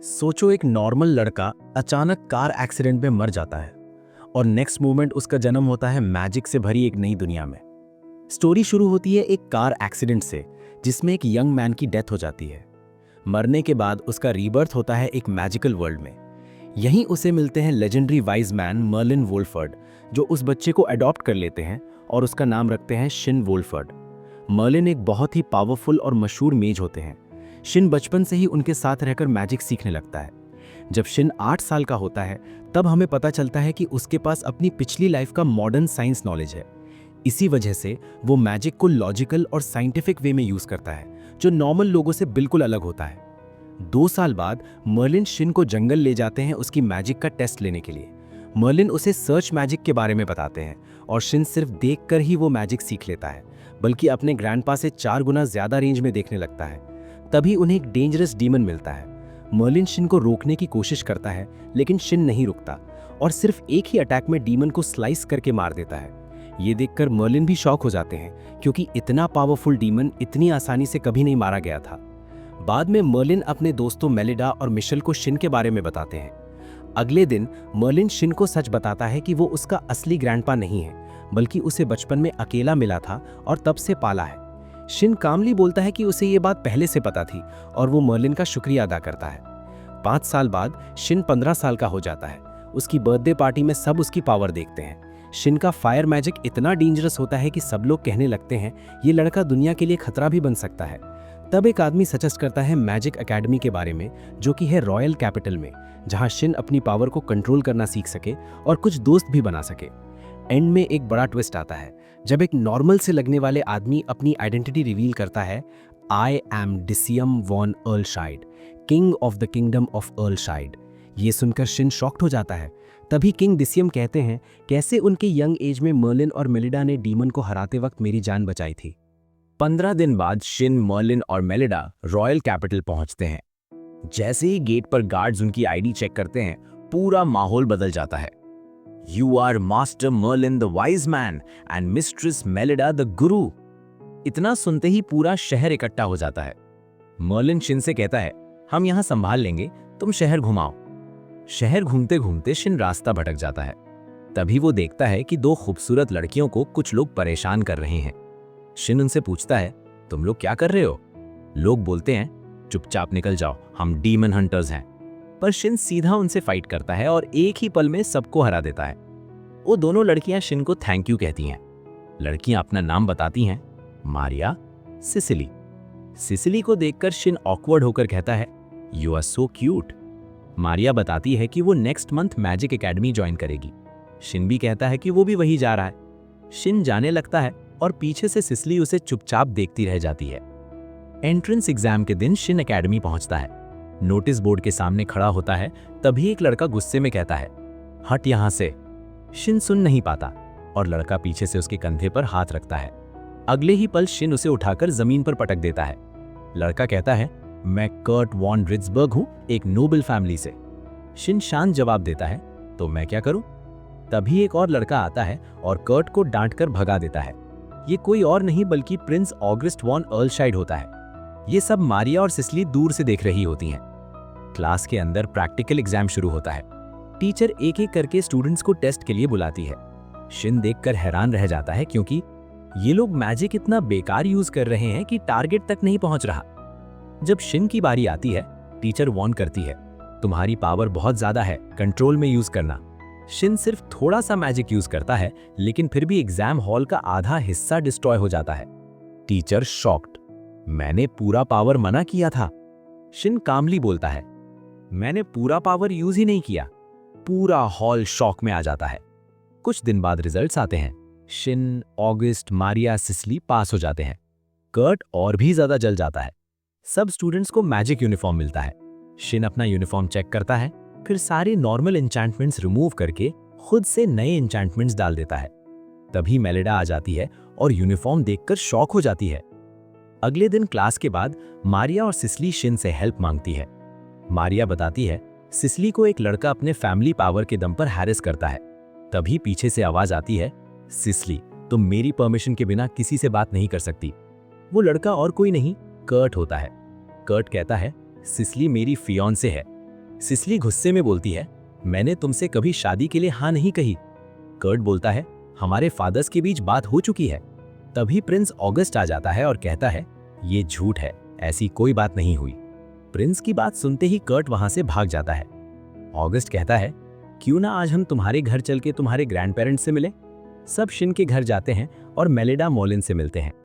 सोचो एक नॉर्मल लड़का अचानक कार एक्सीडेंट में मर जाता है और नेक्स्ट मोमेंट उसका जन्म होता है मैजिक से भरी एक नई दुनिया में। स्टोरी शुरू होती है एक कार एक्सीडेंट से जिसमें एक यंग मैन की डेथ हो जाती है। मरने के बाद उसका रीबर्थ होता है एक मैजिकल वर्ल्ड में। यहीं उसे मिलते हैं लेजेंडरी वाइज मैन मर्लिन वोल्फर्ड, जो उस बच्चे को अडॉप्ट कर लेते हैं और उसका नाम रखते हैं शिन वोल्फर्ड। मर्लिन एक बहुत ही पावरफुल और मशहूर मेज होते हैं। शिन बचपन से ही उनके साथ रहकर मैजिक सीखने लगता है। जब शिन 8 साल का होता है तब हमें पता चलता है कि उसके पास अपनी पिछली लाइफ का मॉडर्न साइंस नॉलेज है। इसी वजह से वो मैजिक को लॉजिकल और साइंटिफिक वे में यूज करता है, जो नॉर्मल लोगों से बिल्कुल अलग होता है। 2 साल बाद मर्लिन शिन को जंगल ले जाते हैं उसकी मैजिक का टेस्ट लेने के लिए। मर्लिन उसे सर्च मैजिक के बारे में बताते हैं और शिन सिर्फ देखकर ही वो मैजिक सीख लेता है, बल्कि अपने ग्रैंडपा से 4 गुना ज्यादा रेंज में देखने लगता है। तभी उन्हें एक डेंजरस डीमन मिलता है। मर्लिन शिन को रोकने की कोशिश करता है, लेकिन शिन नहीं रुकता और सिर्फ एक ही अटैक में डीमन को स्लाइस करके मार देता है। ये देखकर मर्लिन भी शॉक हो जाते हैं, क्योंकि इतना पावरफुल डीमन इतनी आसानी से कभी नहीं मारा गया था। बाद में मर्लिन अपने दोस्तों मेलिडा और मिशेल को शिन के बारे में बताते हैं। अगले दिन मर्लिन शिन को सच बताता है कि वो उसका असली ग्रैंडपा नहीं है, बल्कि उसे बचपन में अकेला मिला था और तब से पाला है। शिन कामली बोलता है कि उसे ये बात पहले से पता थी और वो मर्लिन का शुक्रिया अदा करता है। 5 साल बाद शिन 15 साल का हो जाता है। उसकी बर्थडे पार्टी में सब उसकी पावर देखते हैं। शिन का फायर मैजिक इतना डेंजरस होता है कि सब लोग कहने लगते हैं ये लड़का दुनिया के लिए खतरा भी बन सकता है। तब एक आदमी सजेस्ट करता है मैजिक एकेडमी के बारे में, जो कि है रॉयल कैपिटल में, जहां शिन अपनी पावर को कंट्रोल करना सीख सके और कुछ दोस्त भी बना सके। एंड में एक बड़ा ट्विस्ट आता है जब एक नॉर्मल से लगने वाले आदमी अपनी आइडेंटिटी रिवील करता है। I am Diseum von Earlshide, king of the kingdom of Earlshide. ये सुनकर शिन शॉक्ड हो जाता है। तभी किंग डिसियम कहते हैं कैसे उनके यंग एज में मर्लिन और मेलिडा ने डीमन को हराते वक्त मेरी जान बचाई थी। 15 दिन बाद शिन, मर्लिन और मेलिडा रॉयल कैपिटल पहुंचते हैं। जैसे ही गेट पर गार्ड्स उनकी आईडी चेक करते हैं, पूरा माहौल बदल जाता है। You are Master Merlin the Wise Man and Mistress Melida the Guru। इतना सुनते ही पूरा शहर इकट्ठा हो जाता है। मर्लिन शिन से कहता है, हम यहाँ संभाल लेंगे, तुम शहर घुमाओ। शहर घूमते घूमते शिन रास्ता भटक जाता है। तभी वो देखता है कि 2 खूबसूरत लड़कियों को कुछ लोग परेशान कर रहे हैं। शिन उनसे पूछता है, तुम लोग क्या कर रहे हो? लोग बोलते हैं, चुपचाप निकल जाओ, हम डीमन हंटर्स हैं। पर शिन सीधा उनसे फाइट करता है और एक ही पल में सबको हरा देता है। वो दोनों लड़कियां शिन को थैंक यू कहती हैं। लड़कियां अपना नाम बताती हैं, मारिया, सिसिली। सिसिली को देखकर शिन ऑकवर्ड होकर कहता है, you are so cute. Maria बताती है कि वो next month magic academy join करेगी। शिन भी कहता है कि वो भी वही जा रहा है। शिन जाने लगता है और पीछे से सिसिली उसे चुपचाप देखती रह जाती है। एंट्रेंस एग्जाम के दिन शिन एकेडमी पहुंचता है। नोटिस बोर्ड के सामने खड़ा होता है। तभी एक लड़का गुस्से में कहता है, हट यहां से। शिन सुन नहीं पाता और लड़का पीछे से उसके कंधे पर हाथ रखता है। अगले ही पल शिन उसे उठाकर जमीन पर पटक देता है। लड़का कहता है, मैं कर्ट वॉन रिट्जबर्ग हूं, एक नोबल फैमिली से। शिन शांत जवाब देता है, तो मैं क्या करूं? तभी एक और लड़का आता है और कर्ट को डांटकर भगा देता है। ये कोई और नहीं बल्कि प्रिंस ऑगस्ट वॉन अर्लशाइड होता है। ये सब मारिया और सिसिली दूर से देख रही होती हैं। क्लास के अंदर प्रैक्टिकल एग्जाम शुरू होता है। टीचर एक एक करके स्टूडेंट्स को टेस्ट के लिए बुलाती है। शिन देखकर हैरान रह जाता है, क्योंकि ये लोग मैजिक इतना बेकार यूज कर रहे हैं कि टारगेट तक नहीं पहुंच रहा। जब शिन की बारी आती है, टीचर वार्न करती है, तुम्हारी पावर बहुत ज्यादा है, कंट्रोल में यूज करना। शिन सिर्फ थोड़ा सा मैजिक यूज करता है, लेकिन फिर भी एग्जाम हॉल का आधा हिस्सा डिस्ट्रॉय हो जाता है। टीचर शॉक्ड, मैंने पूरा पावर मना किया था। शिन कामली बोलता है, मैंने पूरा पावर यूज ही नहीं किया। पूरा हॉल शॉक में आ जाता है। कुछ दिन बाद रिजल्ट्स आते हैं। शिन, ऑगस्ट, मारिया, सिसिली पास हो जाते हैं। कर्ट और भी ज्यादा जल जाता है। सब स्टूडेंट्स को मैजिक यूनिफॉर्म मिलता है। शिन अपना यूनिफॉर्म चेक करता है, फिर सारे नॉर्मल एन्चेंटमेंट्स रिमूव करके खुद से नए एन्चेंटमेंट्स डाल देता है। तभी मेलिडा आ जाती है और यूनिफॉर्म देखकर शॉक हो जाती है। अगले दिन क्लास के बाद मारिया और सिसिली शिन से हेल्प मांगती है। मारिया बताती है, सिसिली को एक लड़का अपने फैमिली पावर के दम पर हैरेस करता है। तभी पीछे से आवाज आती है, सिसिली, तुम मेरी परमिशन के बिना किसी से बात नहीं कर सकती। वो लड़का और कोई नहीं, कर्ट होता है। कर्ट कहता है, सिसिली मेरी फियांसे है, सिसिली गुस्से में बोलती है, मैंने तुमसे कभी शादी के लिए हाँ नहीं कही। कर्ट बोलता है, हमारे फादर्स के बीच बात हो चुकी है। तभी प्रिंस ऑगस्ट आ जाता है और कहता है, ये झूठ है, ऐसी कोई बात नहीं हुई। प्रिंस की बात सुनते ही कर्ट वहां से भाग जाता है। ऑगस्ट कहता है, क्यों ना आज हम तुम्हारे घर चल के तुम्हारे ग्रैंड पेरेंट्स से मिले। सब शिन के घर जाते हैं और मेलिडा मोलिन से मिलते हैं।